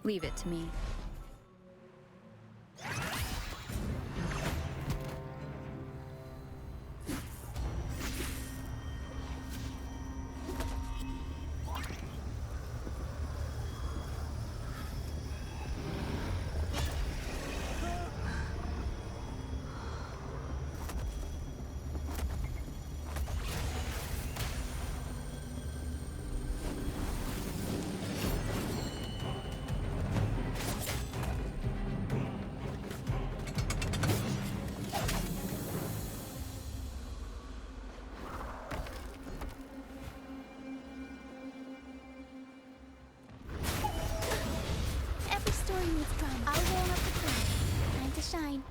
Leave it to me. I'll warm up the crown. Time to shine.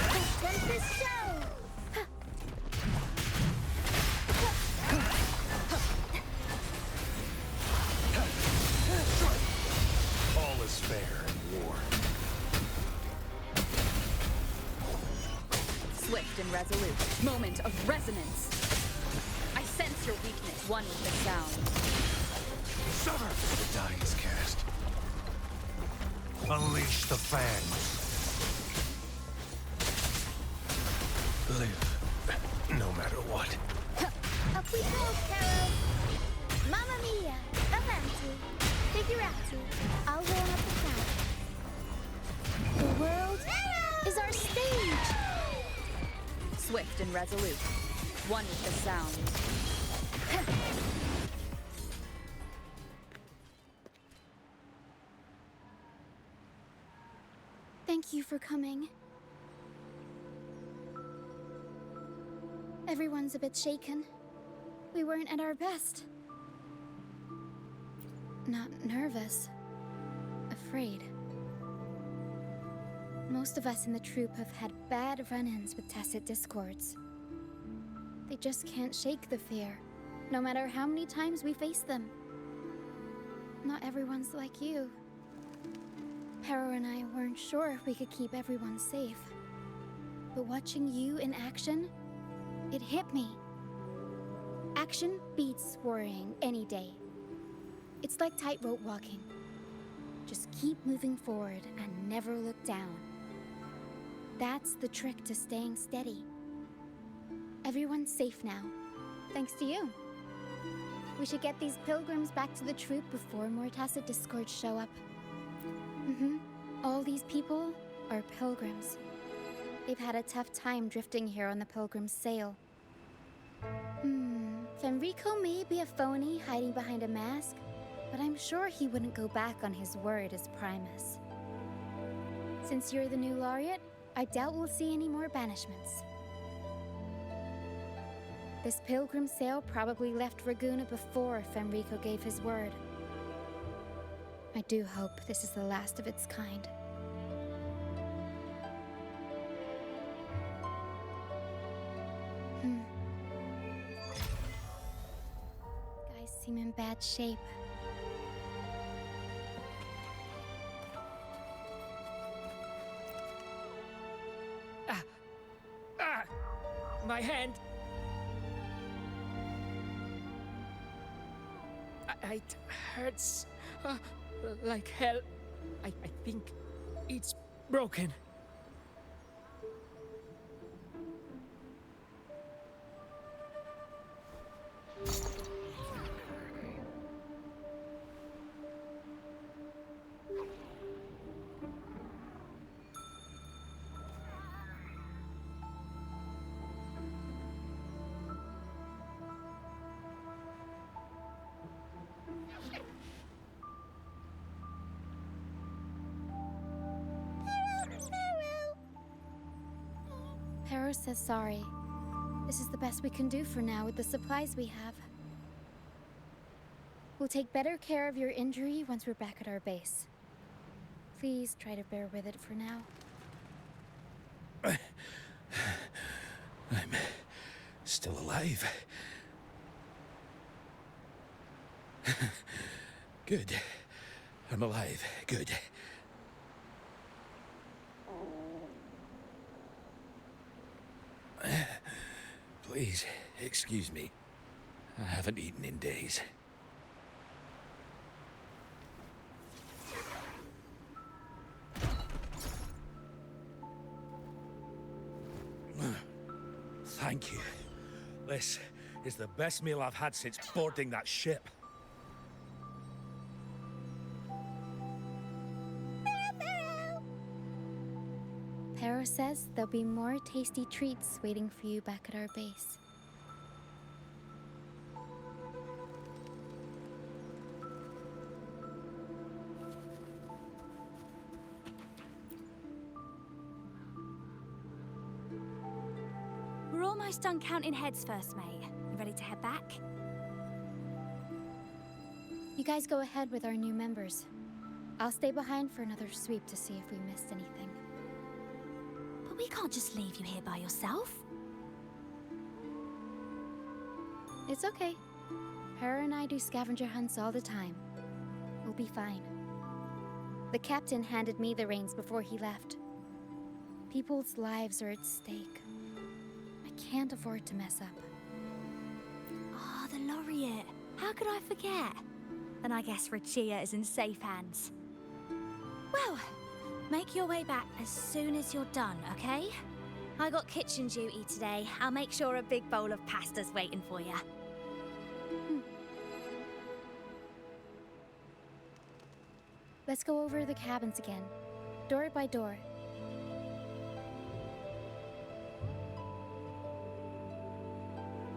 Welcome to the show! All is fair in war. Swift and resolute. Moment of resonance. I sense your weakness, one with the sound. Sever! The die is cast. Unleash the fangs. Live, no matter what. Up we go, Caro! Mamma mia! Avanti! Figurati! I'll warm up the crowd. The world is our stage! Swift and resolute. One with the sound. Thank you for coming. Everyone's a bit shaken. We weren't at our best. Not nervous. Afraid. Most of us in the troupe have had bad run-ins with tacit discords. They just can't shake the fear, no matter how many times we face them. Not everyone's like you. Pero and I weren't sure if we could keep everyone safe. But watching you in action, it hit me. Action beats worrying any day. It's like tightrope walking. Just keep moving forward and never look down. That's the trick to staying steady. Everyone's safe now, thanks to you. We should get these pilgrims back to the troop before more tacit discords show up. All these people are pilgrims. They've had a tough time drifting here on the pilgrim's sail. Fenrico may be a phony hiding behind a mask, but I'm sure he wouldn't go back on his word as Primus. Since you're the new laureate, I doubt we'll see any more banishments. This pilgrim sail probably left Raguna before Fenrico gave his word. I do hope this is the last of its kind. Guys seem in bad shape. My hand. It hurts like hell. I think it's broken. Pero says sorry. This is the best we can do for now with the supplies we have. We'll take better care of your injury once we're back at our base. Please try to bear with it for now. I'm still alive. Good. I'm alive. Good. Please, Excuse me. I haven't eaten in days. Thank you. This is the best meal I've had since boarding that ship. Pero says there'll be more tasty treats waiting for you back at our base. We're almost done counting heads first, mate. You ready to head back? You guys go ahead with our new members. I'll stay behind for another sweep to see if we missed anything. But we can't just leave you here by yourself. It's okay. Hera and I do scavenger hunts all the time. We'll be fine. The captain handed me the reins before he left. People's lives are at stake. I can't afford to mess up. Ah, the laureate. How could I forget? Then I guess ROCCIA is in safe hands. Well, make your way back as soon as you're done, okay? I got kitchen duty today. I'll make sure a big bowl of pasta's waiting for you. Let's go over the cabins again, door by door.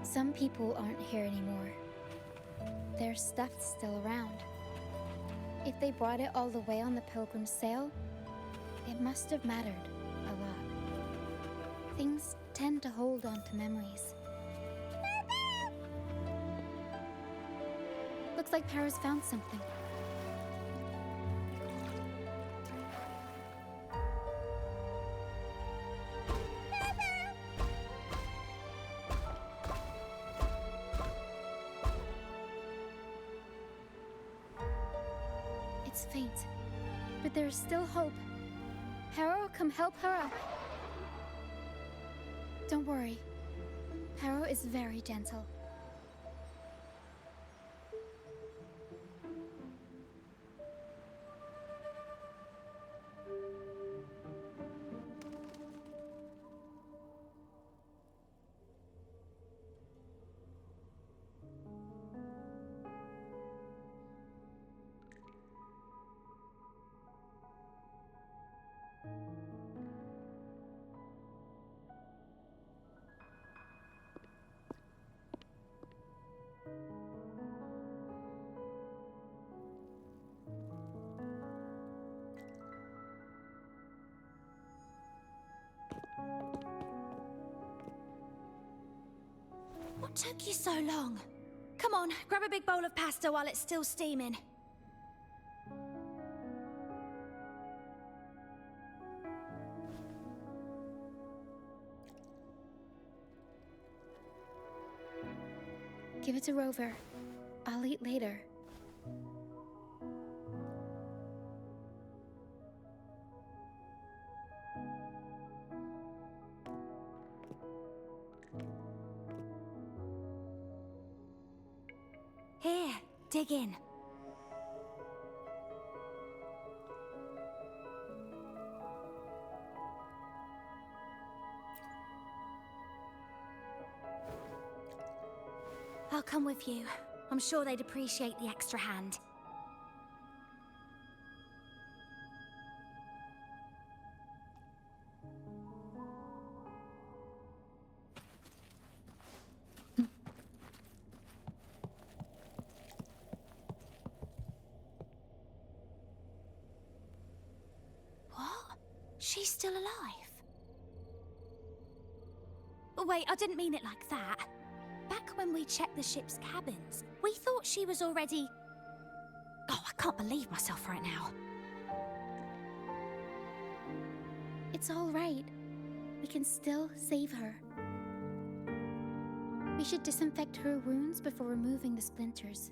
Some people aren't here anymore. Their stuff's still around. If they brought it all the way on the Pilgrim's sail, it must have mattered a lot. Things tend to hold on to memories. Looks like Para's found something. It's faint, but there's still hope. Harrow, come help her up. Don't worry. Harrow is very gentle. What took you so long? Come on, grab a big bowl of pasta while it's still steaming. Give it to Rover. I'll eat later. Here, dig in. I'll come with you. I'm sure they'd appreciate the extra hand. What? She's still alive? Wait, I didn't mean it like that. Back when we checked the ship's cabins, we thought she was already... Oh, I can't believe myself right now. It's all right. We can still save her. We should disinfect her wounds before removing the splinters.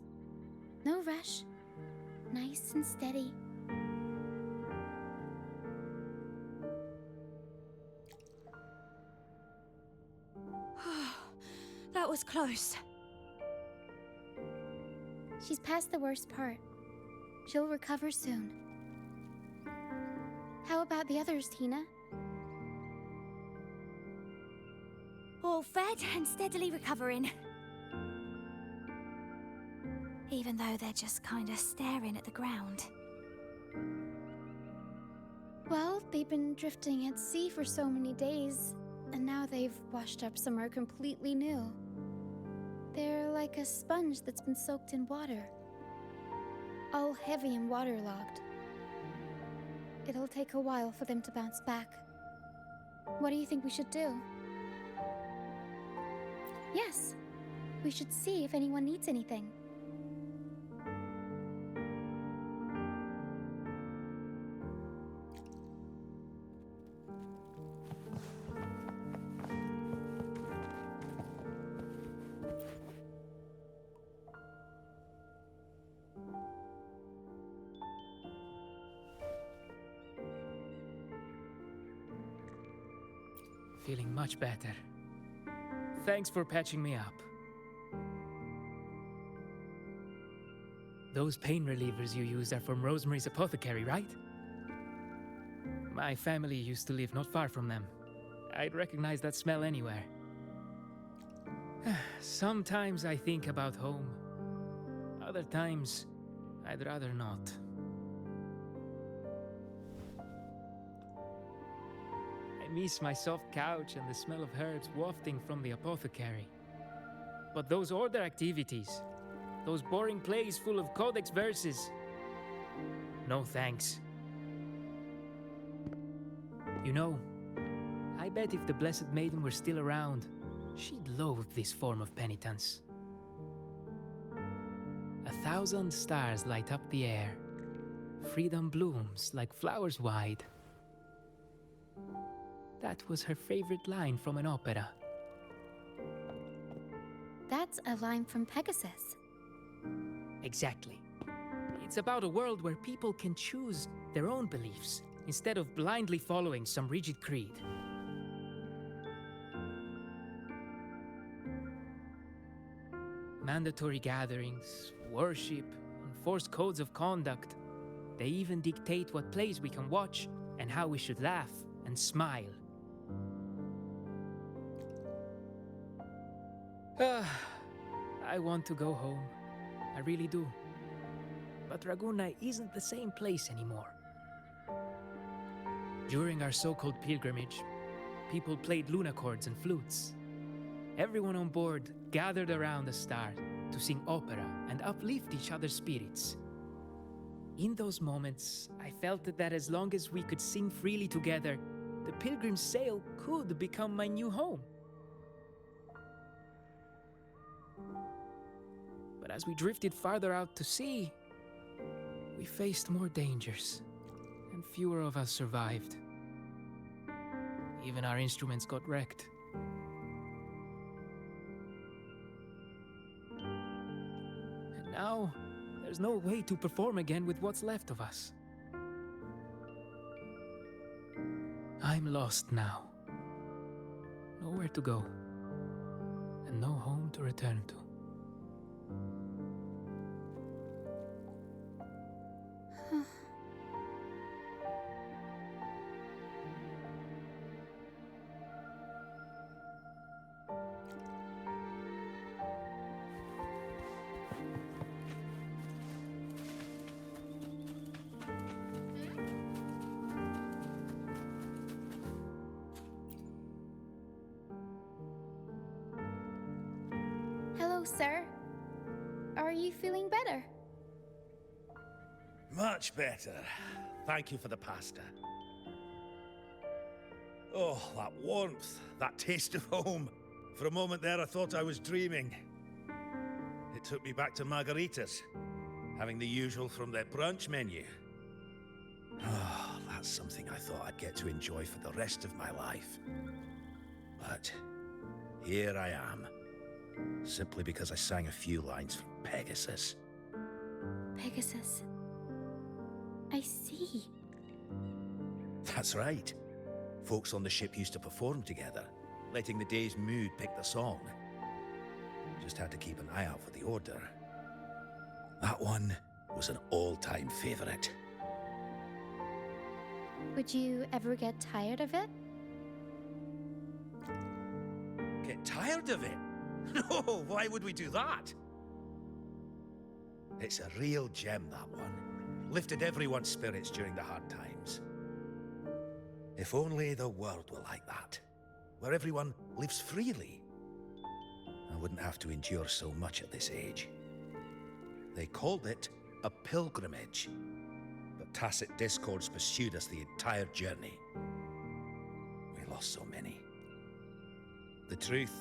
No rush. Nice and steady. That was was close. She's past the worst part. She'll recover soon. How about the others, Tina? All fed and steadily recovering. Even though they're just kinda staring at the ground. Well, they've been drifting at sea for so many days, and now they've washed up somewhere completely new. They're like a sponge that's been soaked in water. All heavy and waterlogged. It'll take a while for them to bounce back. What do you think we should do? Yes, we should see if anyone needs anything. Feeling much better. Thanks for patching me up. Those pain relievers you used are from Rosemary's apothecary, right? My family used to live not far from them. I'd recognize that smell anywhere. Sometimes I think about home. Other times, I'd rather not. I miss my soft couch and the smell of herbs wafting from the apothecary. But those order activities, those boring plays full of codex verses, no thanks. You know, I bet if the Blessed Maiden were still around, she'd loathe this form of penitence. 1,000 stars light up the air. Freedom blooms like flowers wide. That was her favorite line from an opera. That's a line from Pegasus. Exactly. It's about a world where people can choose their own beliefs instead of blindly following some rigid creed. Mandatory gatherings, worship, enforced codes of conduct. They even dictate what plays we can watch and how we should laugh and smile. I want to go home. I really do. But Raguna isn't the same place anymore. During our so-called pilgrimage, people played lunacords and flutes. Everyone on board gathered around the star to sing opera and uplift each other's spirits. In those moments, I felt that as long as we could sing freely together, the pilgrim's sail could become my new home. But as we drifted farther out to sea, we faced more dangers, and fewer of us survived. Even our instruments got wrecked. And now, there's no way to perform again with what's left of us. I'm lost now. Nowhere to go, and no home to return to. Hello, sir. Are you feeling better? Much better. Thank you for the pasta. Oh, that warmth, that taste of home. For a moment there, I thought I was dreaming. It took me back to margaritas, having the usual from their brunch menu. Oh, that's something I thought I'd get to enjoy for the rest of my life. But here I am, simply because I sang a few lines from Pegasus. Pegasus. I see. That's right. Folks on the ship used to perform together, letting the day's mood pick the song. Just had to keep an eye out for the order. That one was an all-time favorite. Would you ever get tired of it? Get tired of it? No, why would we do that? It's a real gem, that one. Lifted everyone's spirits during the hard times. If only the world were like that, where everyone lives freely. I wouldn't have to endure so much at this age. They called it a pilgrimage, but tacit discords pursued us the entire journey. We lost so many. The truth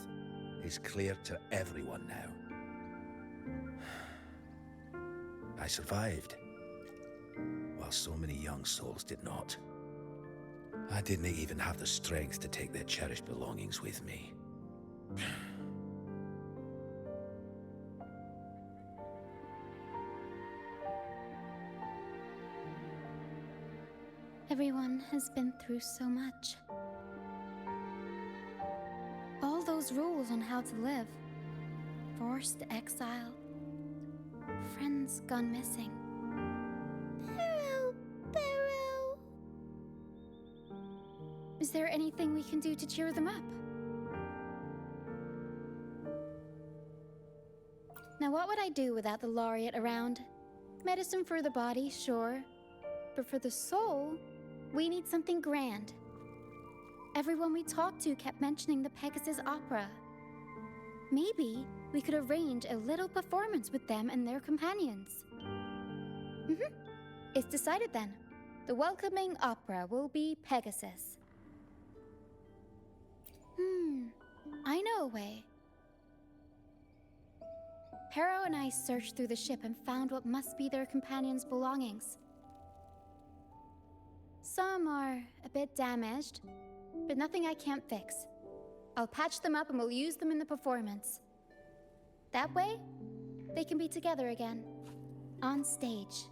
is clear to everyone now. I survived, while so many young souls did not. I didn't even have the strength to take their cherished belongings with me. Everyone has been through so much. All those rules on how to live. Forced exile. Friends gone missing. Barrow. Is there anything we can do to cheer them up? Now what would I do without the laureate around? Medicine for the body, sure. But for the soul, we need something grand. Everyone we talked to kept mentioning the Pegasus Opera. Maybe we could arrange a little performance with them and their companions. It's decided then. The welcoming opera will be Pegasus. I know a way. Pero and I searched through the ship and found what must be their companions' belongings. Some are a bit damaged, but nothing I can't fix. I'll patch them up and we'll use them in the performance. That way, they can be together again, on stage.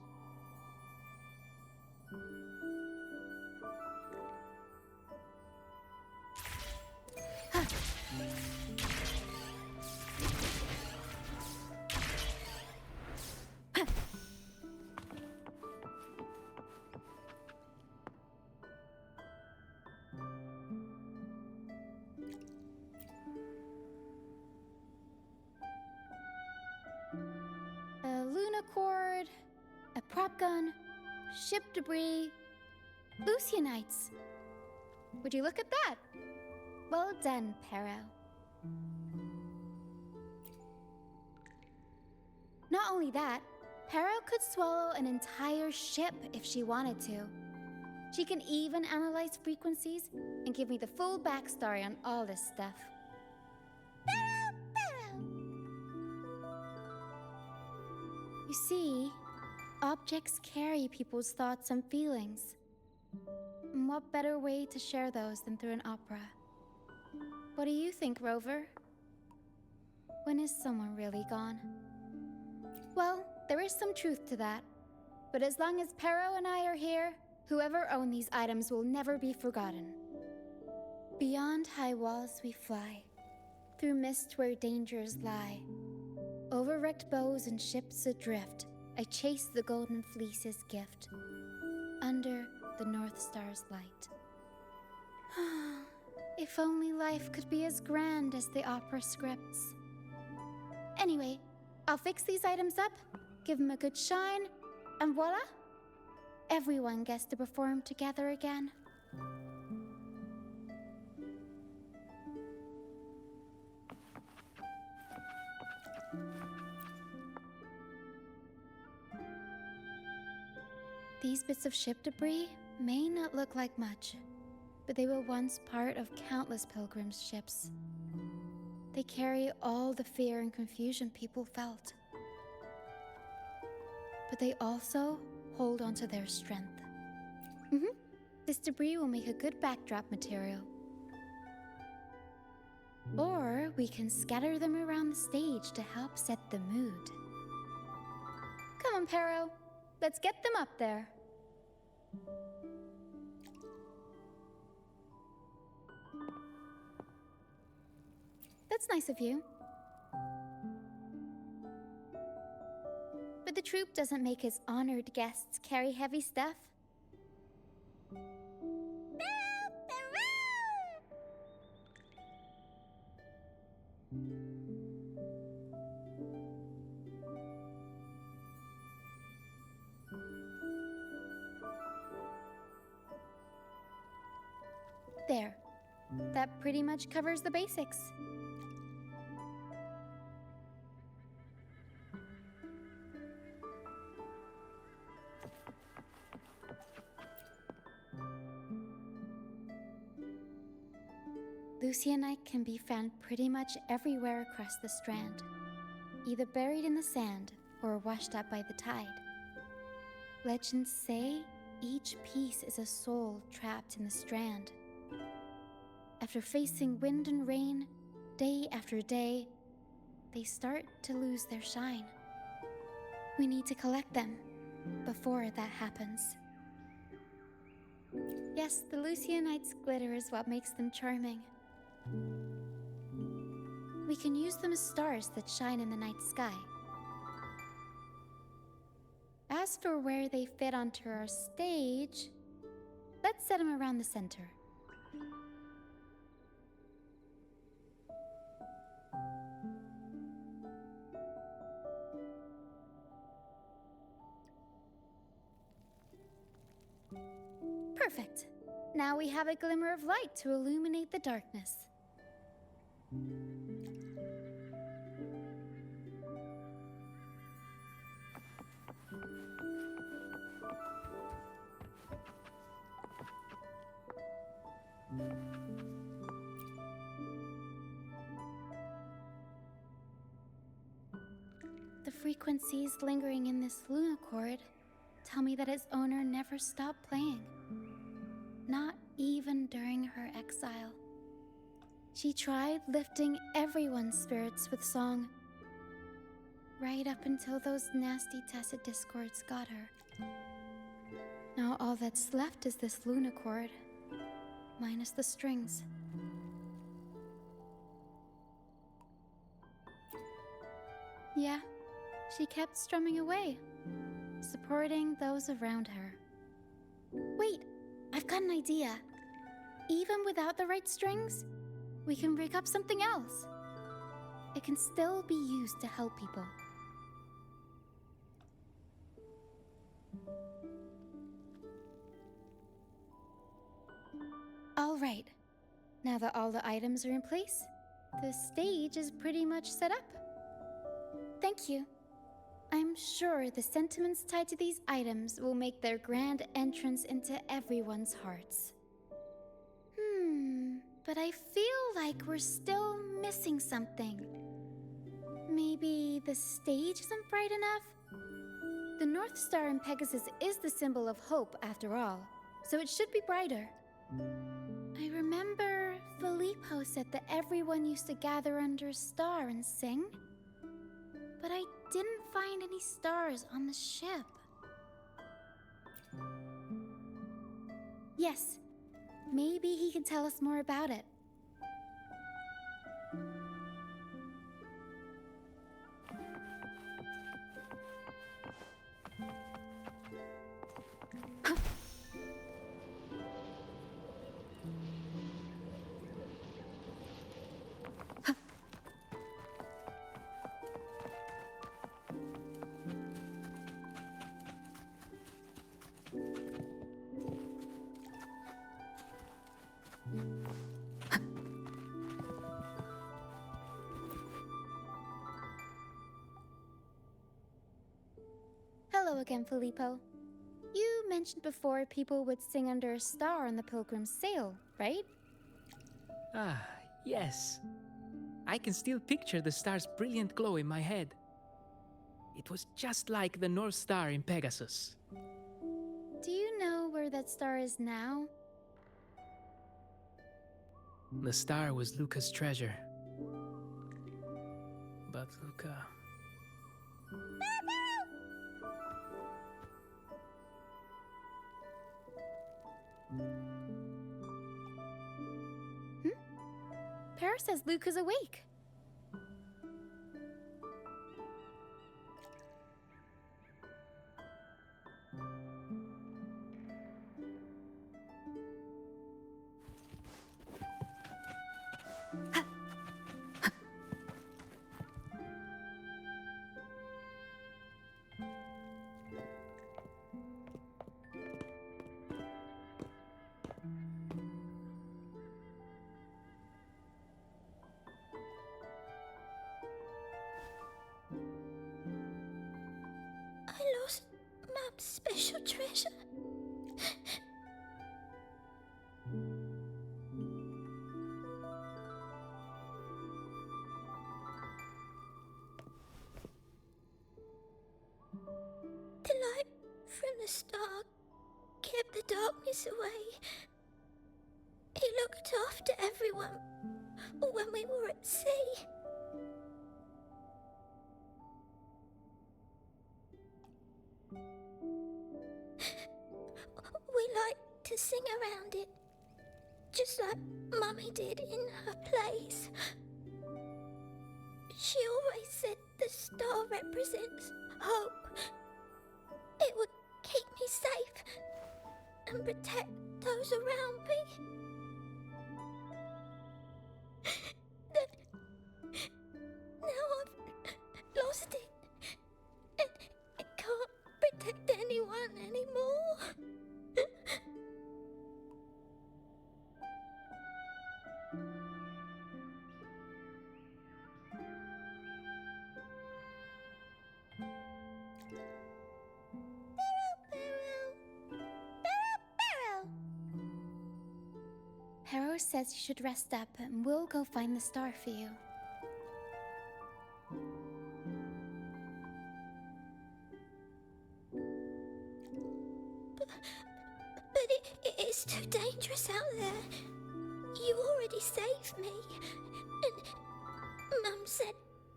A Lunacord, a prop gun, ship debris, Lucianites. Would you look at that? Well done, Pero. Not only that, Pero could swallow an entire ship if she wanted to. She can even analyze frequencies and give me the full backstory on all this stuff. You see, objects carry people's thoughts and feelings. And what better way to share those than through an opera? What do you think, Rover? When is someone really gone? Well, there is some truth to that. But as long as Pero and I are here, whoever owned these items will never be forgotten. Beyond high walls we fly, through mist where dangers lie. Over wrecked bows and ships adrift, I chase the golden fleece's gift, under the North Star's light. If only life could be as grand as the opera scripts. Anyway, I'll fix these items up, give them a good shine, and voila! Everyone gets to perform together again. These bits of ship debris may not look like much, but they were once part of countless pilgrims' ships. They carry all the fear and confusion people felt. But they also hold onto their strength. This debris will make a good backdrop material. Or we can scatter them around the stage to help set the mood. Come on, Pero. Let's get them up there. That's nice of you. but the troop doesn't make his honored guests carry heavy stuff. There. That pretty much covers the basics. Lucianite can be found pretty much everywhere across the Strand, either buried in the sand or washed up by the tide. Legends say each piece is a soul trapped in the Strand. After facing wind and rain, day after day, they start to lose their shine. We need to collect them before that happens. Yes, the Lucianite's glitter is what makes them charming. We can use them as stars that shine in the night sky. As for where they fit onto our stage, let's set them around the center. Perfect. Now we have a glimmer of light to illuminate the darkness. The frequencies lingering in this lunacord tell me that its owner never stopped playing. Not even during her exile. She tried lifting everyone's spirits with song, right up until those nasty tacit discords got her. Now all that's left is this lunacord, minus the strings. Yeah, she kept strumming away, supporting those around her. Wait, I've got an idea. Even without the right strings, we can rig up something else. It can still be used to help people. All right. Now that all the items are in place, the stage is pretty much set up. Thank you. I'm sure the sentiments tied to these items will make their grand entrance into everyone's hearts. But I feel like we're still missing something. Maybe the stage isn't bright enough? The North Star in Pegasus is the symbol of hope, after all, so it should be brighter. I remember Filippo said that everyone used to gather under a star and sing, but I didn't find any stars on the ship. Yes, maybe he can tell us more about it. Hello again, Filippo. You mentioned before people would sing under a star on the Pilgrim's sail, right? Ah, yes. I can still picture the star's brilliant glow in my head. It was just like the North Star in Pegasus. Do you know where that star is now? The star was Luca's treasure. But Luca... Paris says Luca's awake. star kept the darkness away. He looked after everyone when we were at sea. We like to sing around it, just like Mummy did in her plays. She always said the star represents hope. It would keep me safe and protect those around me. Then, now I've lost it, and it can't protect anyone anymore. Harrow says you should rest up and we'll go find the star for you. But it's too dangerous out there. You already saved me. And Mum said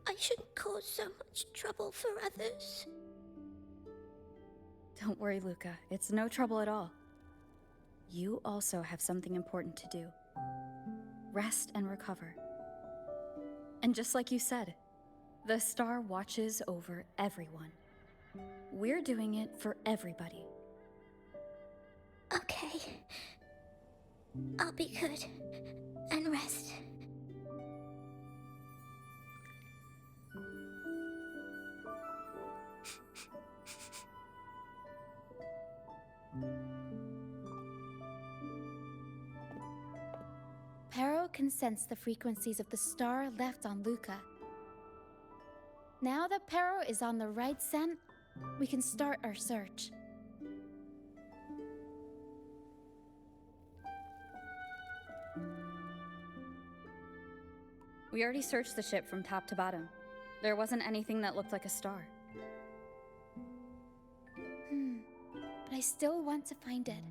I shouldn't cause so much trouble for others. Don't worry, Luca. It's no trouble at all. You also have something important to do. Rest and recover. And just like you said, the star watches over everyone. We're doing it for everybody. Okay. I'll be good and rest. Pero can sense the frequencies of the star left on Luca. Now that Pero is on the right scent, we can start our search. We already searched the ship from top to bottom. There wasn't anything that looked like a star. But I still want to find it.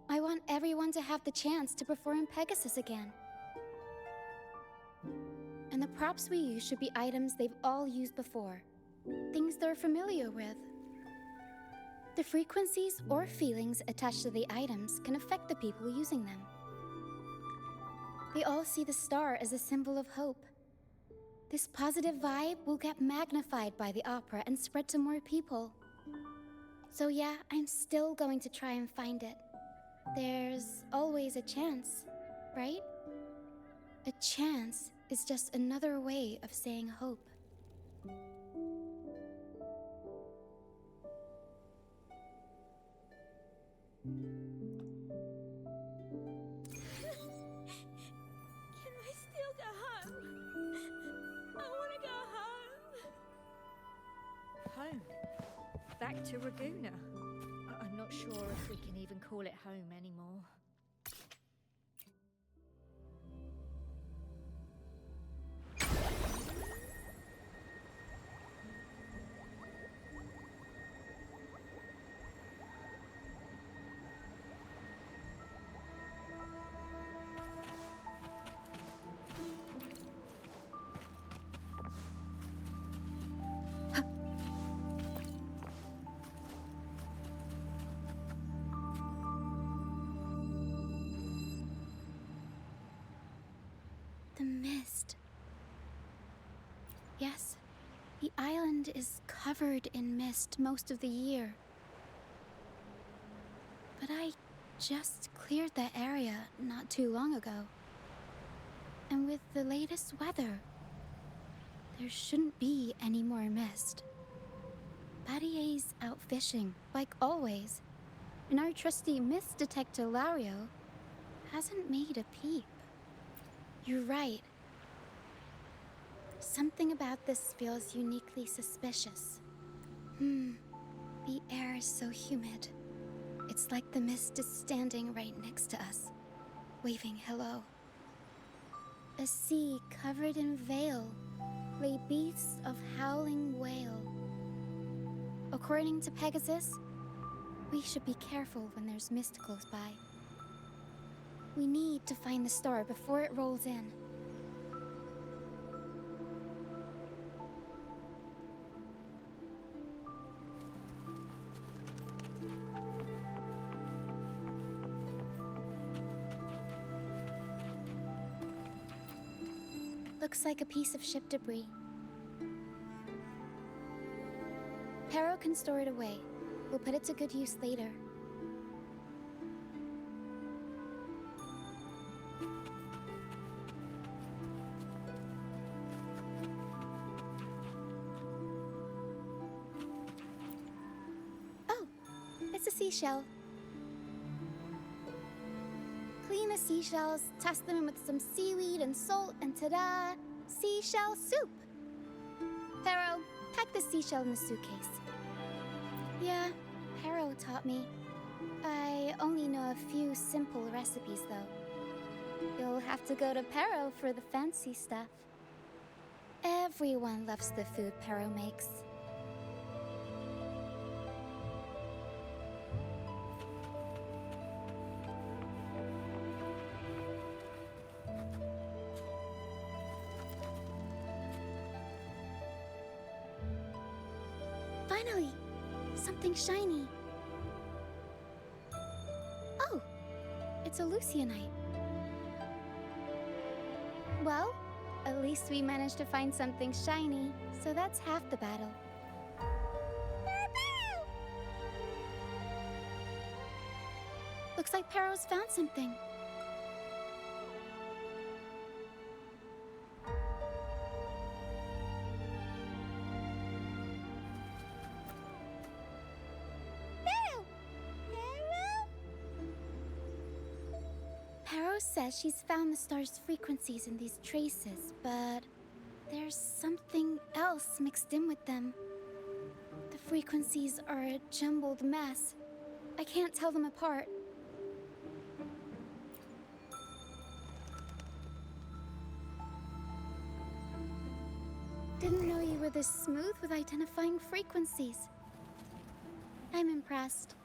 I want everyone to have the chance to perform Pegasus again. And the props we use should be items they've all used before. Things they're familiar with. The frequencies or feelings attached to the items can affect the people using them. They all see the star as a symbol of hope. This positive vibe will get magnified by the opera and spread to more people. So yeah, I'm still going to try and find it. There's always a chance, right? A chance is just another way of saying hope. Can I still go home? I want to go home. Home? Back to Ragusa? I'm not sure if we can even call it home anymore. The mist. Yes, the island is covered in mist most of the year. But I just cleared that area not too long ago. And with the latest weather, there shouldn't be any more mist. Battier's out fishing, like always, and our trusty mist detector Lario hasn't made a peep. You're right. Something about this feels uniquely suspicious. The air is so humid. It's like the mist is standing right next to us, waving hello. A sea covered in veil lay beasts of howling whale. According to Pegasus, we should be careful when there's mist close by. We need to find the star before it rolls in. Looks like a piece of ship debris. Pero can store it away. We'll put it to good use later. Oh, it's a seashell. Clean the seashells, toss them in with some seaweed and salt, and ta-da! Seashell soup! Pero, pack the seashell in the suitcase. Yeah, Pero taught me. I only know a few simple recipes, though. You'll have to go to Pero for the fancy stuff. Everyone loves the food Pero makes. Finally! Something shiny. Oh! It's a Lucianite. Well, at least we managed to find something shiny, so that's half the battle. Looks like Pero's found something. Pero says she's found the star's frequencies in these traces, but there's something else mixed in with them. The frequencies are a jumbled mess. I can't tell them apart. Didn't know you were this smooth with identifying frequencies. I'm impressed.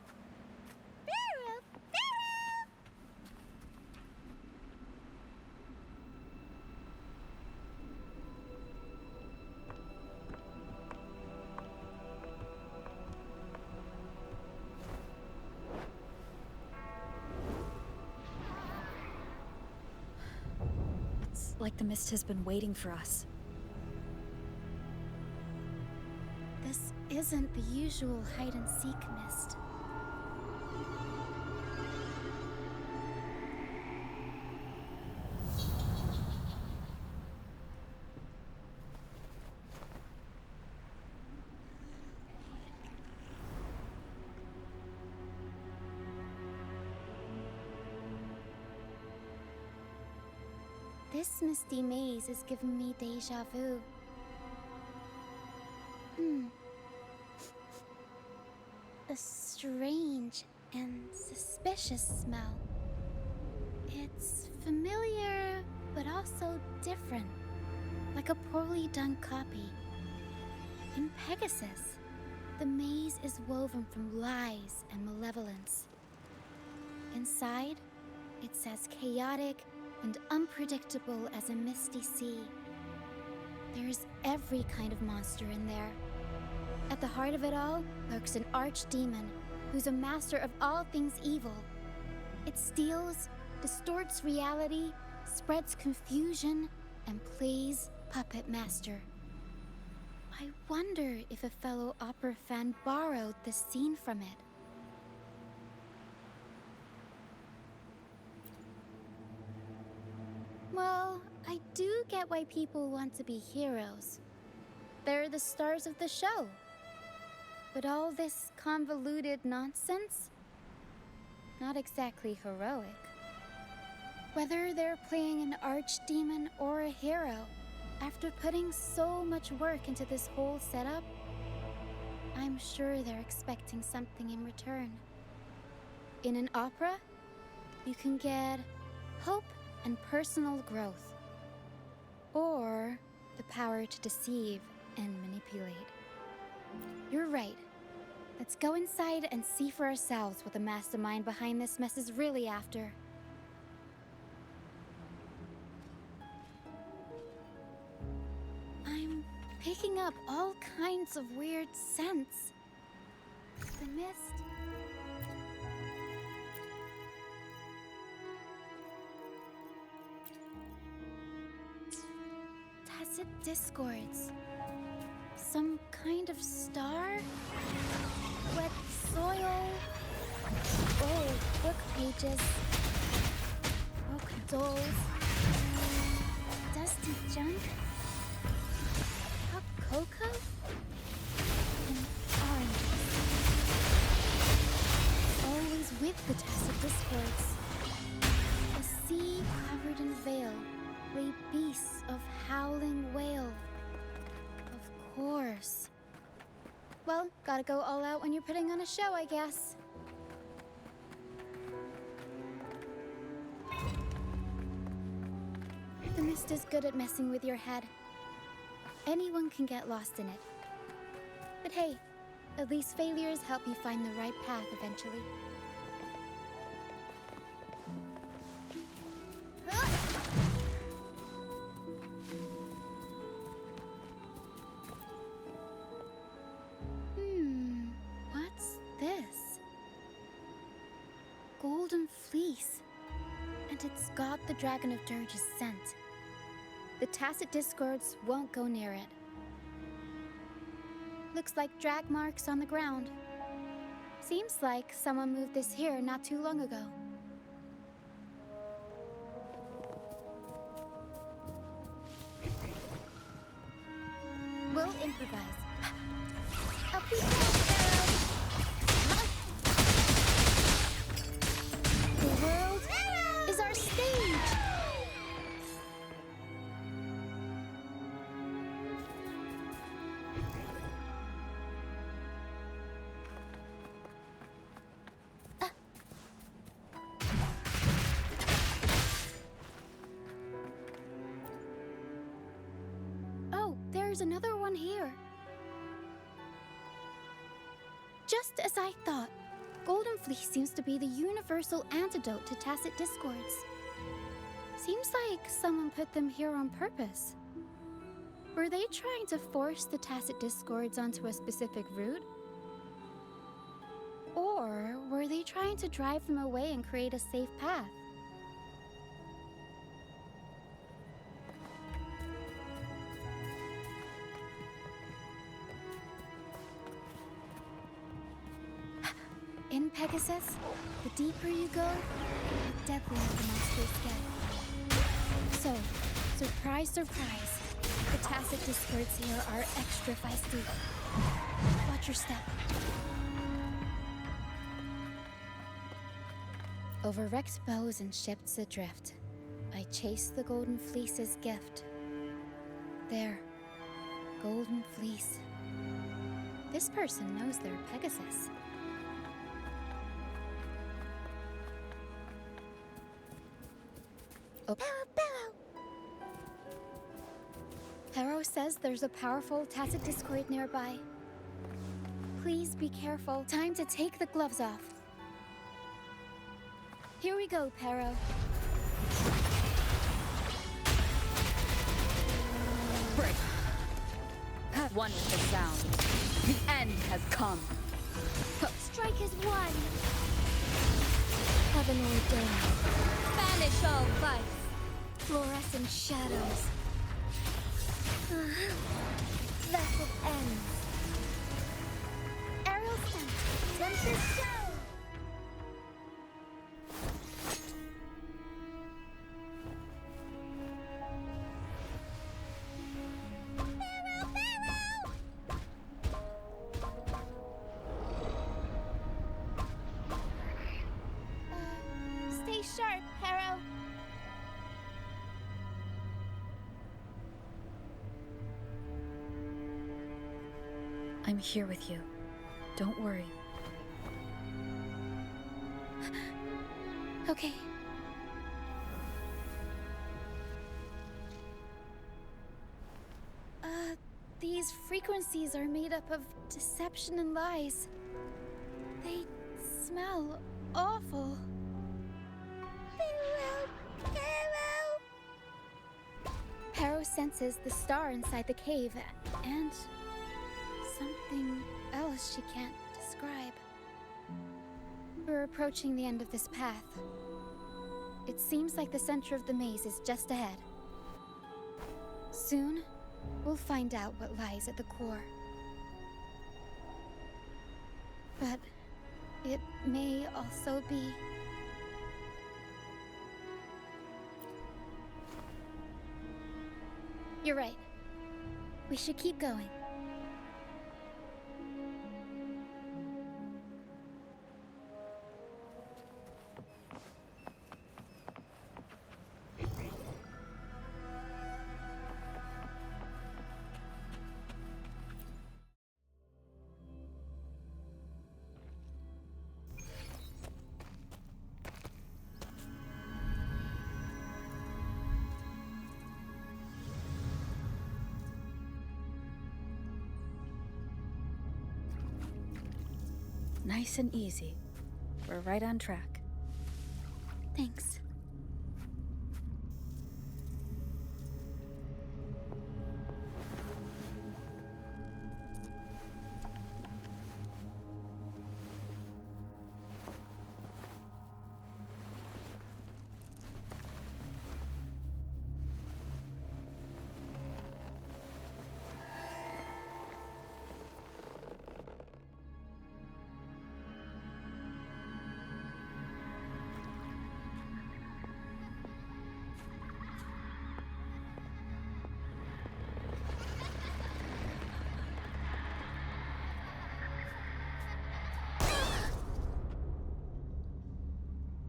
It's like the mist has been waiting for us. This isn't the usual hide-and-seek mist. This misty maze is giving me deja vu. A strange and suspicious smell. It's familiar, but also different, like a poorly done copy. In Pegasus, the maze is woven from lies and malevolence. Inside, it's as chaotic and unpredictable as a misty sea. There's every kind of monster in there. At the heart of it all lurks an archdemon who's a master of all things evil. It steals, distorts reality, spreads confusion, and plays puppet master. I wonder if a fellow opera fan borrowed this scene from it. Well, I do get why people want to be heroes. They're the stars of the show. But all this convoluted nonsense? Not exactly heroic. Whether they're playing an archdemon or a hero, after putting so much work into this whole setup, I'm sure they're expecting something in return. In an opera, you can get hope and personal growth, or the power to deceive and manipulate. You're right. Let's go inside and see for ourselves what the mastermind behind this mess is really after. I'm picking up all kinds of weird scents. The mist. Tacit discords. Some kind of star? Wet soil? Old book pages? Broken dolls? Dusty junk? Hot cocoa? And oranges. Always with the tacit discords. A sea covered in veil lay beasts of howling whale. Of course. Well, gotta go all out when you're putting on a show, I guess. The mist is good at messing with your head. Anyone can get lost in it. But hey, at least failures help you find the right path eventually. What's this? Golden fleece. And it's got the Dragon of Dirge's scent. The tacit discords won't go near it. Looks like drag marks on the ground. Seems like someone moved this here not too long ago. We'll improvise. Up we go, Pharaoh! The world is our stage! Oh, there's another one here. Just as I thought, Golden Fleece seems to be the universal antidote to tacit discords. Seems like someone put them here on purpose. Were they trying to force the tacit discords onto a specific route? Or were they trying to drive them away and create a safe path? In Pegasus, the deeper you go, the deadlier the monsters get. So, surprise, surprise, the tacit discords here are extra feisty. Watch your step. Over wrecked bows and ships adrift, I chase the Golden Fleece's gift. There, Golden Fleece. This person knows their Pegasus. Oh. Pero says there's a powerful tacit discord nearby. Please be careful. Time to take the gloves off. Here we go, Pero. Break. One with the sound. The end has come. Strike is one. Heaven ordained. Banish all vice. Fluorescent shadows. Thus it ends. Arrow sent. Tempest show. Stay sharp, Harrow. I'm here with you. Don't worry. Okay. These frequencies are made up of deception and lies. smell awful. Farewell, farewell. Perro senses the star inside the cave and something else she can't describe. We're approaching the end of this path. It seems like the center of the maze is just ahead. Soon, we'll find out what lies at the core. But it may also be... You're right. We should keep going. Nice and easy. We're right on track. Thanks.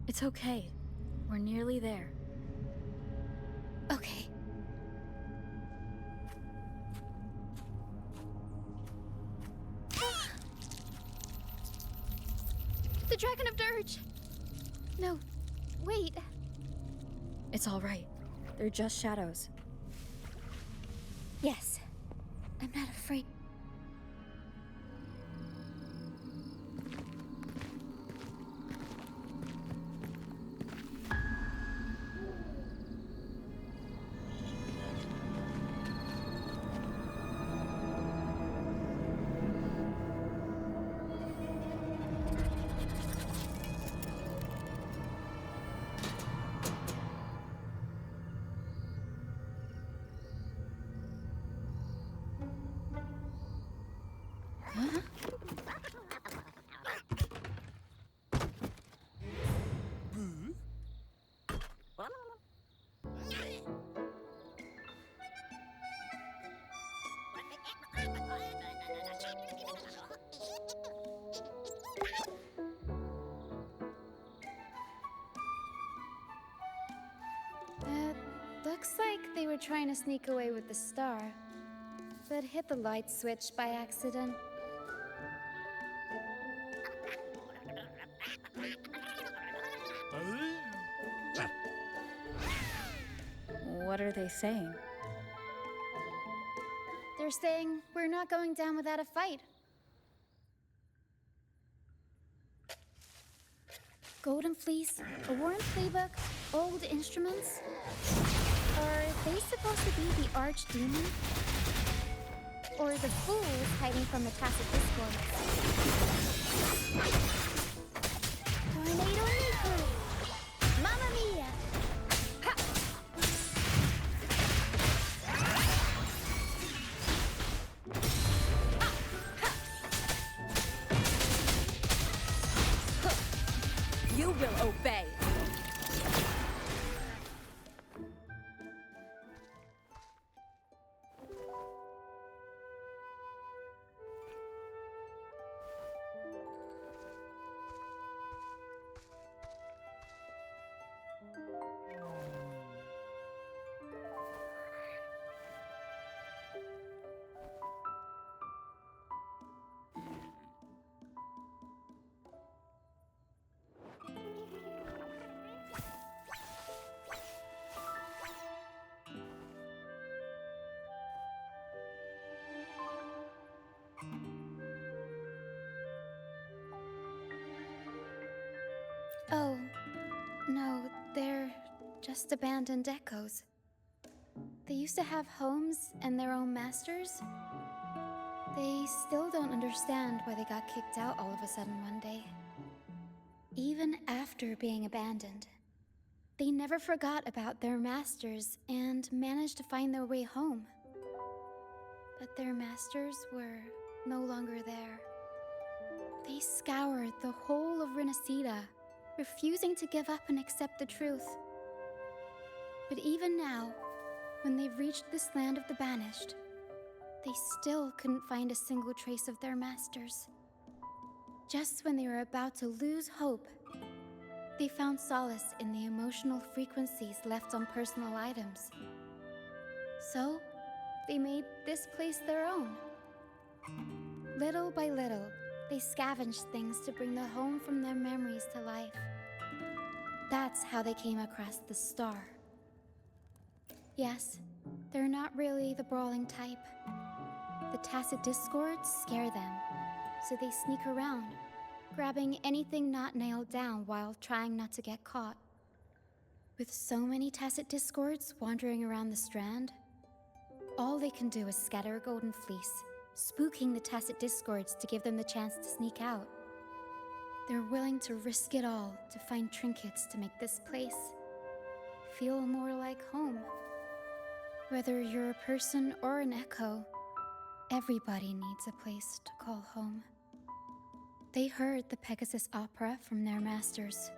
It's okay. We're nearly there. Okay. The Dragon of Dirge! No, wait. It's all right. They're just shadows. Yes, I'm not afraid. Looks like they were trying to sneak away with the star, but hit the light switch by accident. What are they saying? They're saying we're not going down without a fight. Golden Fleece, a worn playbook, old instruments. Are they supposed to be the archdemon? Or the fools hiding from the tacit discords? Tornado Niku! Mamma mia! Ha! You will obey. Oh, no, they're just abandoned echoes. They used to have homes and their own masters. They still don't understand why they got kicked out all of a sudden one day. Even after being abandoned, they never forgot about their masters and managed to find their way home. But their masters were no longer there. They scoured the whole of Renacida, refusing to give up and accept the truth. But even now, when they've reached this land of the banished, they still couldn't find a single trace of their masters. Just when they were about to lose hope, they found solace in the emotional frequencies left on personal items. So, they made this place their own. Little by little, they scavenged things to bring the home from their memories to life. That's how they came across the star. Yes, they're not really the brawling type. The tacit discords scare them, so they sneak around, grabbing anything not nailed down while trying not to get caught. With so many tacit discords wandering around the strand, all they can do is scatter a golden fleece, spooking the tacit discords to give them the chance to sneak out. They're willing to risk it all to find trinkets to make this place feel more like home. Whether you're a person or an echo, everybody needs a place to call home. They heard the Pegasus opera from their masters.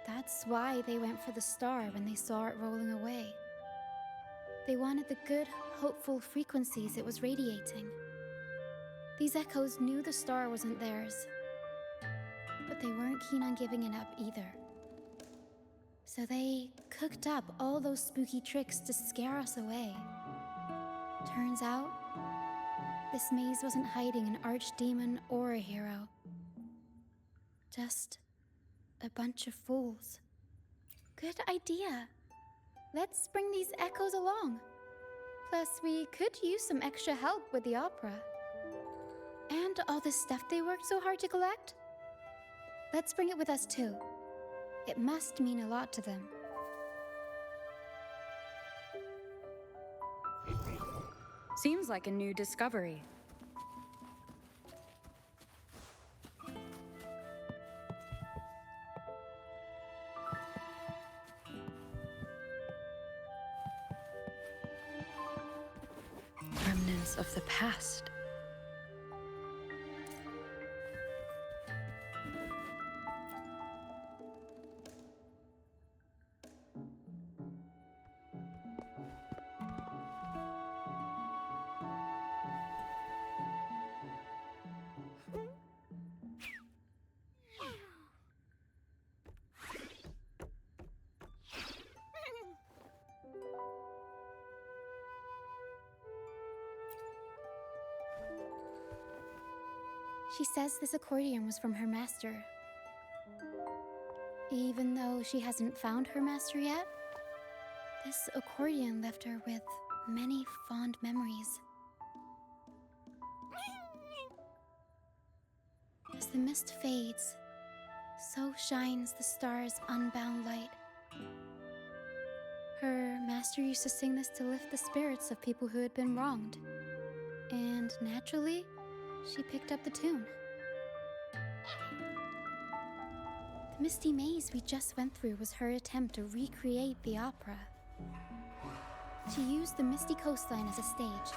That's why they went for the star when they saw it rolling away. They wanted the good, hopeful frequencies it was radiating. These echoes knew the star wasn't theirs, but they weren't keen on giving it up either. So they cooked up all those spooky tricks to scare us away. Turns out, this maze wasn't hiding an archdemon or a hero. Just a bunch of fools. Good idea. Let's bring these echoes along. Plus, we could use some extra help with the opera. And all the stuff they worked so hard to collect. Let's bring it with us too. It must mean a lot to them. Seems like a new discovery. Remnants of the past. She says this accordion was from her master. Even though she hasn't found her master yet, this accordion left her with many fond memories. As the mist fades, so shines the star's unbound light. Her master used to sing this to lift the spirits of people who had been wronged. And naturally, she picked up the tune. The misty maze we just went through was her attempt to recreate the opera. She used the misty coastline as a stage,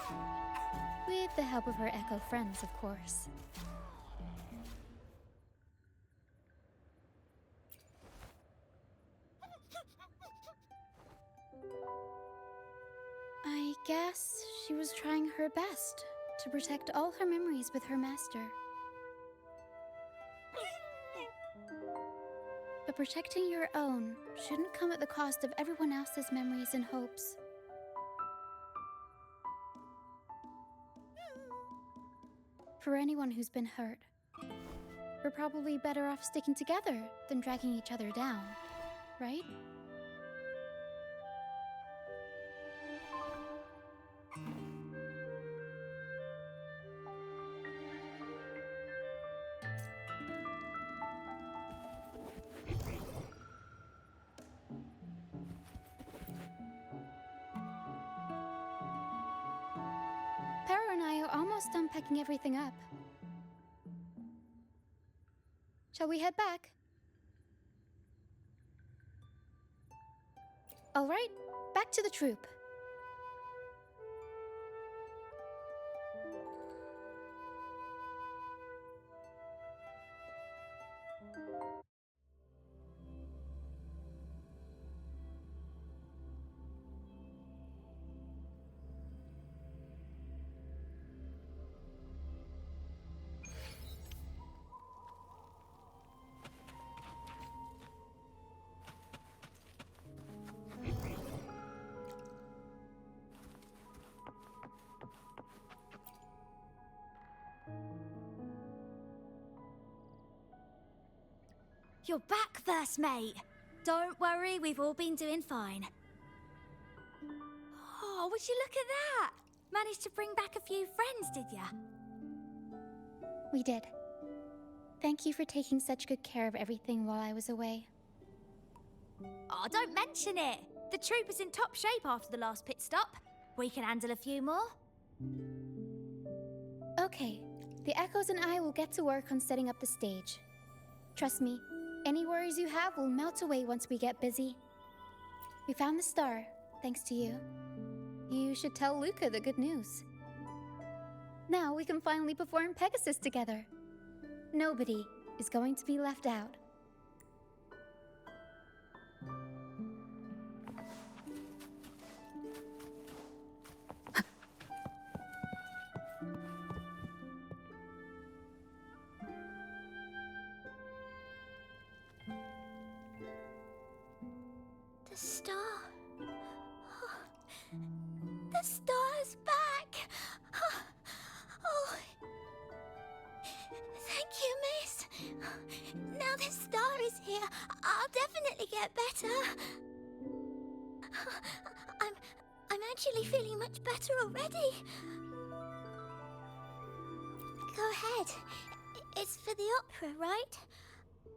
with the help of her echo friends, of course. I guess she was trying her best to protect all her memories with her master. But protecting your own shouldn't come at the cost of everyone else's memories and hopes. For anyone who's been hurt, we're probably better off sticking together than dragging each other down, right? almost done packing everything up. Shall we head back? All right, back to the troop. You're back, first mate. Don't worry, we've all been doing fine. Oh, would you look at that? Managed to bring back a few friends, did ya? We did. Thank you for taking such good care of everything while I was away. Oh, don't mention it. The troop is in top shape after the last pit stop. We can handle a few more. Okay, the Echoes and I will get to work on setting up the stage. Trust me, any worries you have will melt away once we get busy. We found the star, thanks to you. You should tell Luca the good news. Now we can finally perform Pegasus together. Nobody is going to be left out. The star. Oh, the star's back. Oh, thank you, miss. Now the star is here, I'll definitely get better. I'm actually feeling much better already. Go ahead. It's for the opera, right?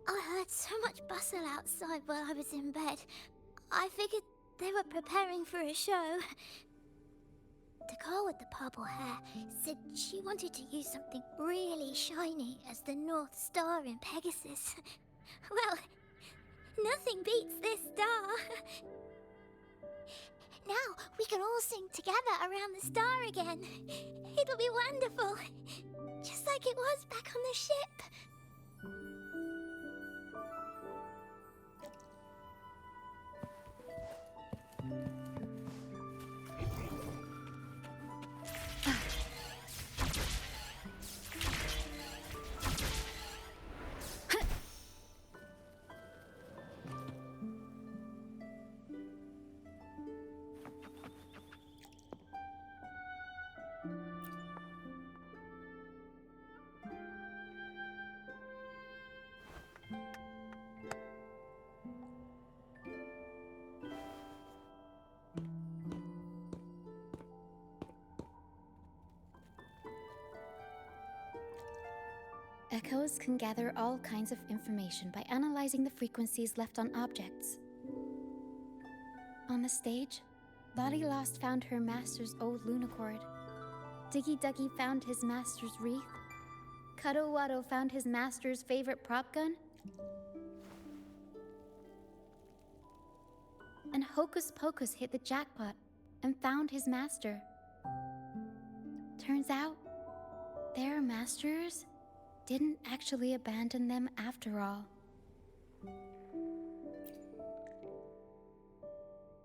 I heard so much bustle outside while I was in bed. I figured they were preparing for a show. The girl with the purple hair said she wanted to use something really shiny as the North Star in Pegasus. Well, nothing beats this star. Now we can all sing together around the star again. It'll be wonderful. Just like it was back on the ship. Echoes can gather all kinds of information by analyzing the frequencies left on objects. On the stage, Lottie Lost found her master's old lunacord. Diggy Duggy found his master's wreath. Cutto Watto found his master's favorite prop gun. And Hocus Pocus hit the jackpot and found his master. Turns out, their masters didn't actually abandon them after all.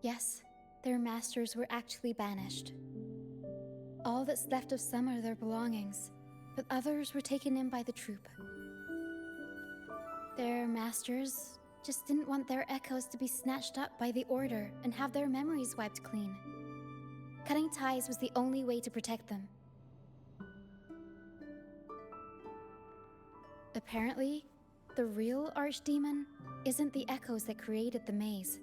Yes, their masters were actually banished. All that's left of some are their belongings, but others were taken in by the troop. Their masters just didn't want their echoes to be snatched up by the Order and have their memories wiped clean. Cutting ties was the only way to protect them. Apparently, the real Archdemon isn't the echoes that created the maze.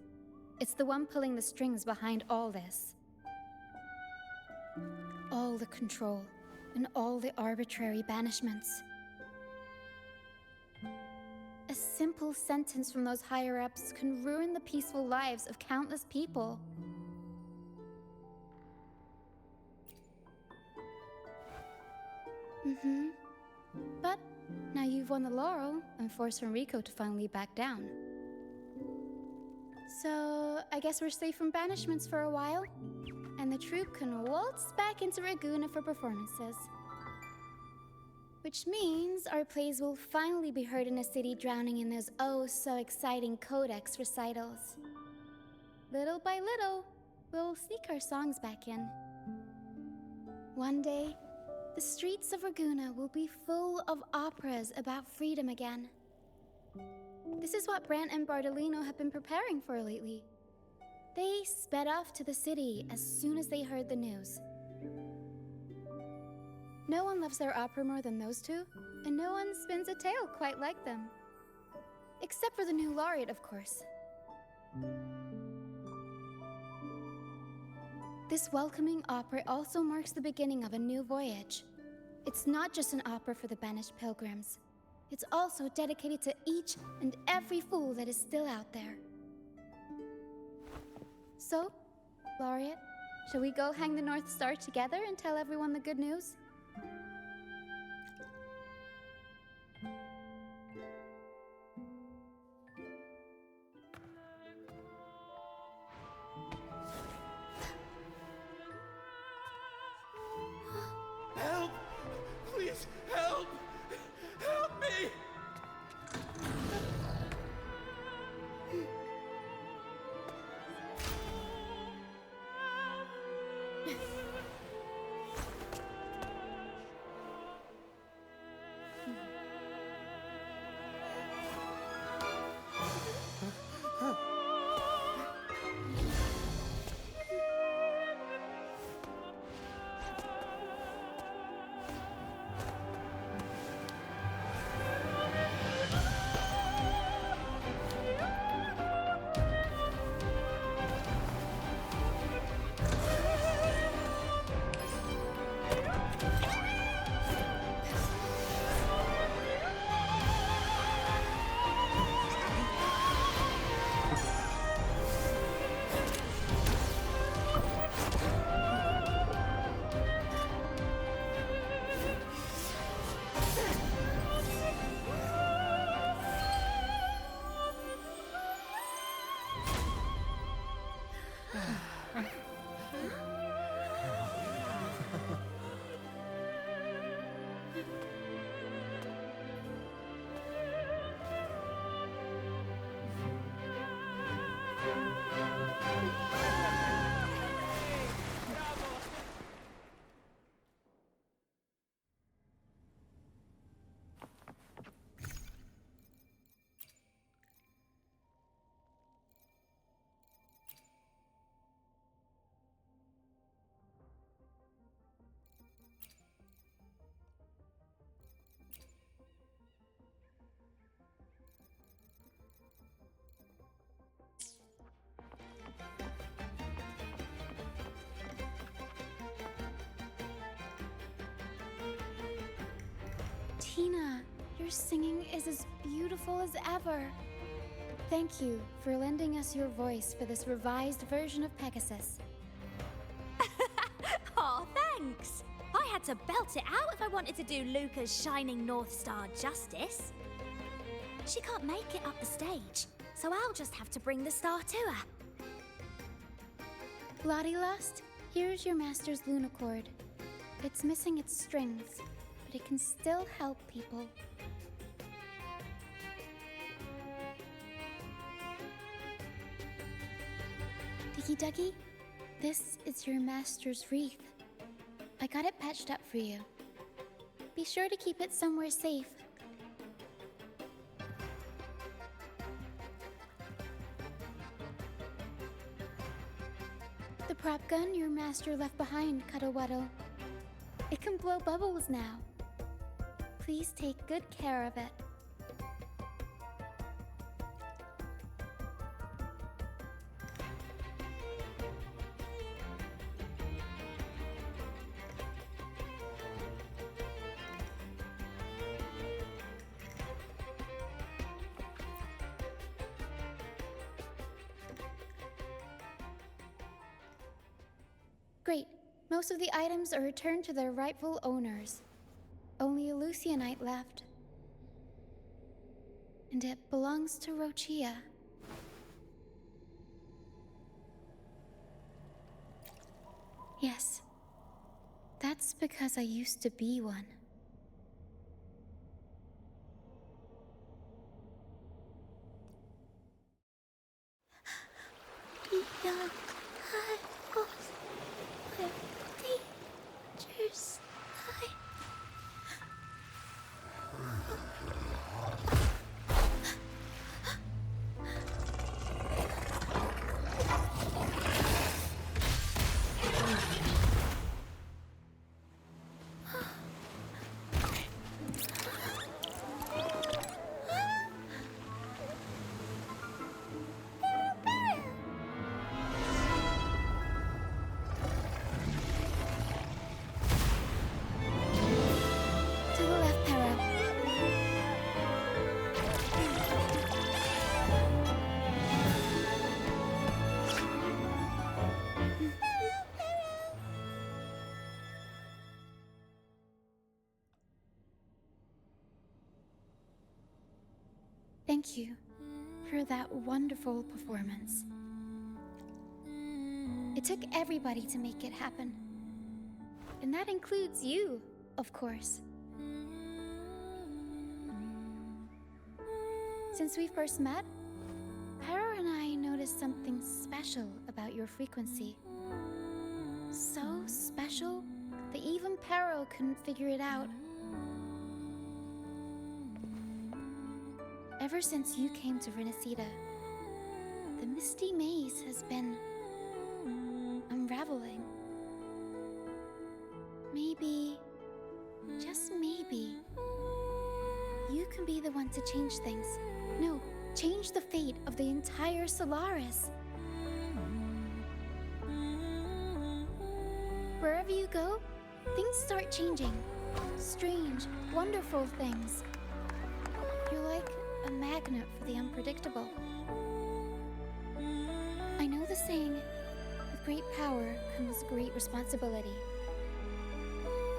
It's the one pulling the strings behind all this. All the control, and all the arbitrary banishments. A simple sentence from those higher-ups can ruin the peaceful lives of countless people. Mm-hmm. But now you've won the laurel and forced Enrico to finally back down. So, I guess we're safe from banishments for a while, and the troupe can waltz back into Ragusa for performances. Which means our plays will finally be heard in a city drowning in those oh-so-exciting codex recitals. Little by little, we'll sneak our songs back in. One day, the streets of Ragusa will be full of operas about freedom again. This is what Brant and Bardolino have been preparing for lately. They sped off to the city as soon as they heard the news. No one loves their opera more than those two, and no one spins a tale quite like them. Except for the new laureate, of course. This welcoming opera also marks the beginning of a new voyage. It's not just an opera for the banished pilgrims. It's also dedicated to each and every fool that is still out there. So, Laureate, shall we go hang the North Star together and tell everyone the good news? Help! Please, help! Help me! Tina, your singing is as beautiful as ever. Thank you for lending us your voice for this revised version of Pegasus. Aw, thanks! I had to belt it out if I wanted to do Luca's Shining North Star justice. She can't make it up the stage, so I'll just have to bring the star to her. Lottie Lost, here's your master's Lunacord. It's missing its strings, but it can still help people. Diggy Duggy, this is your master's wreath. I got it patched up for you. Be sure to keep it somewhere safe. The prop gun your master left behind, Cuddlewaddle. It can blow bubbles now. Please take good care of it. Great. Most of the items are returned to their rightful owners. Oh Lucianite left. And it belongs to ROCCIA. Yes. That's because I used to be one. Young, I was where dangers lie. To the left, Para. Thank you for that wonderful performance. It took everybody to make it happen. And that includes you, of course. Since we first met, Para and I noticed something special about your frequency. So special that even Para couldn't figure it out. Ever since you came to Renacida, the Misty Maze has been unraveling. Maybe, just maybe, you can be the one to change things. No, change the fate of the entire Solaris. Wherever you go, things start changing. Strange, wonderful things. You're like a magnet for the unpredictable. I know the saying, with great power comes great responsibility.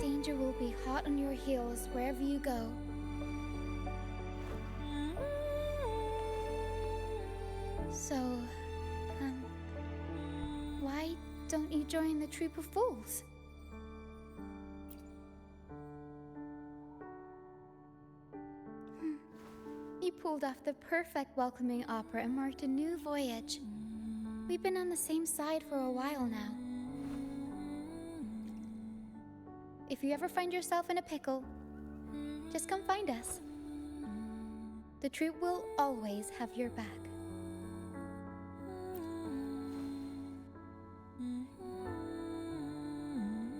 Danger will be hot on your heels wherever you go. So, why don't you join the Troop of Fools? You pulled off the perfect welcoming opera and marked a new voyage. We've been on the same side for a while now. If you ever find yourself in a pickle, just come find us. The troop will always have your back.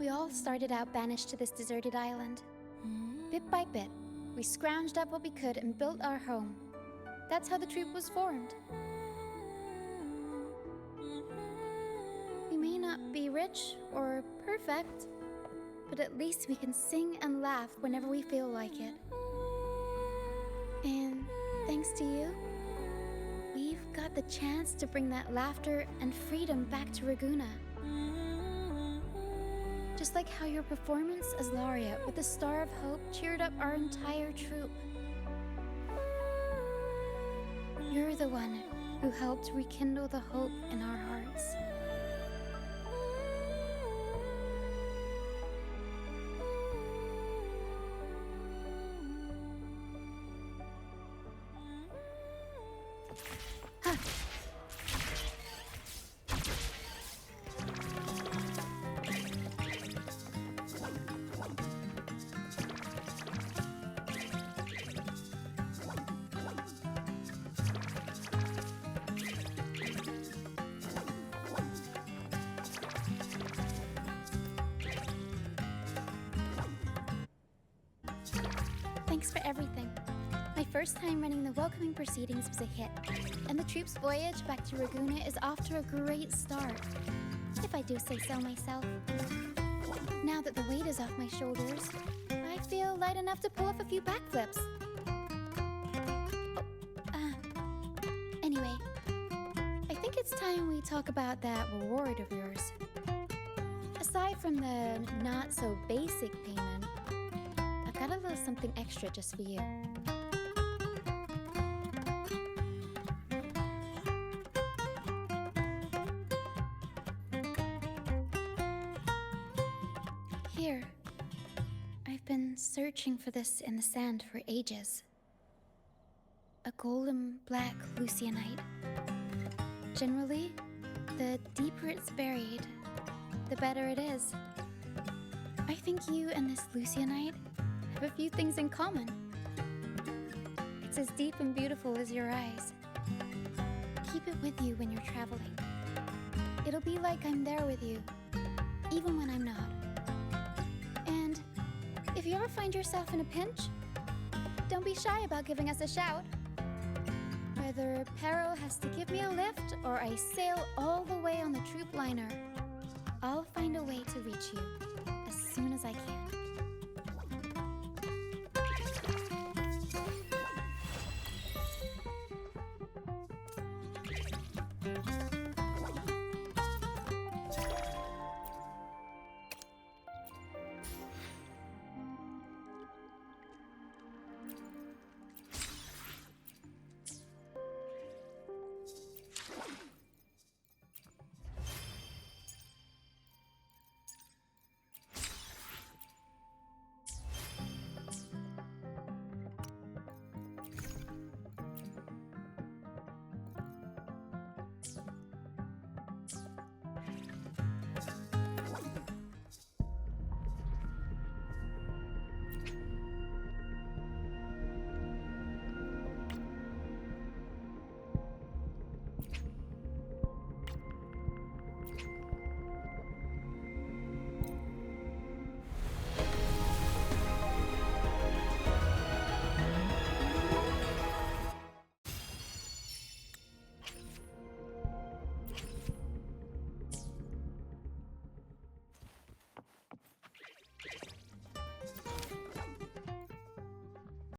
We all started out banished to this deserted island. Bit by bit, we scrounged up what we could and built our home. That's how the troop was formed. We may not be rich or perfect, but at least we can sing and laugh whenever we feel like it. And thanks to you, we've got the chance to bring that laughter and freedom back to Raguna. Just like how your performance as Laureate with the Star of Hope cheered up our entire troop. You're the one who helped rekindle the hope in our hearts. Thanks for everything. My first time running the welcoming proceedings was a hit, and the troop's voyage back to Raguna is off to a great start, if I do say so myself. Now that the weight is off my shoulders, I feel light enough to pull off a few backflips. Anyway, I think it's time we talk about that reward of yours. Aside from the not-so-basic payment, I've got a little something extra just for you. Here. I've been searching for this in the sand for ages. A golden black Lucianite. Generally, the deeper it's buried, the better it is. I think you and this Lucianite have a few things in common. It's as deep and beautiful as your eyes. Keep it with you when you're traveling. It'll be like I'm there with you, even when I'm not. And if you ever find yourself in a pinch, don't be shy about giving us a shout. Whether Pero has to give me a lift or I sail all the way on the troop liner, I'll find a way to reach you as soon as I can.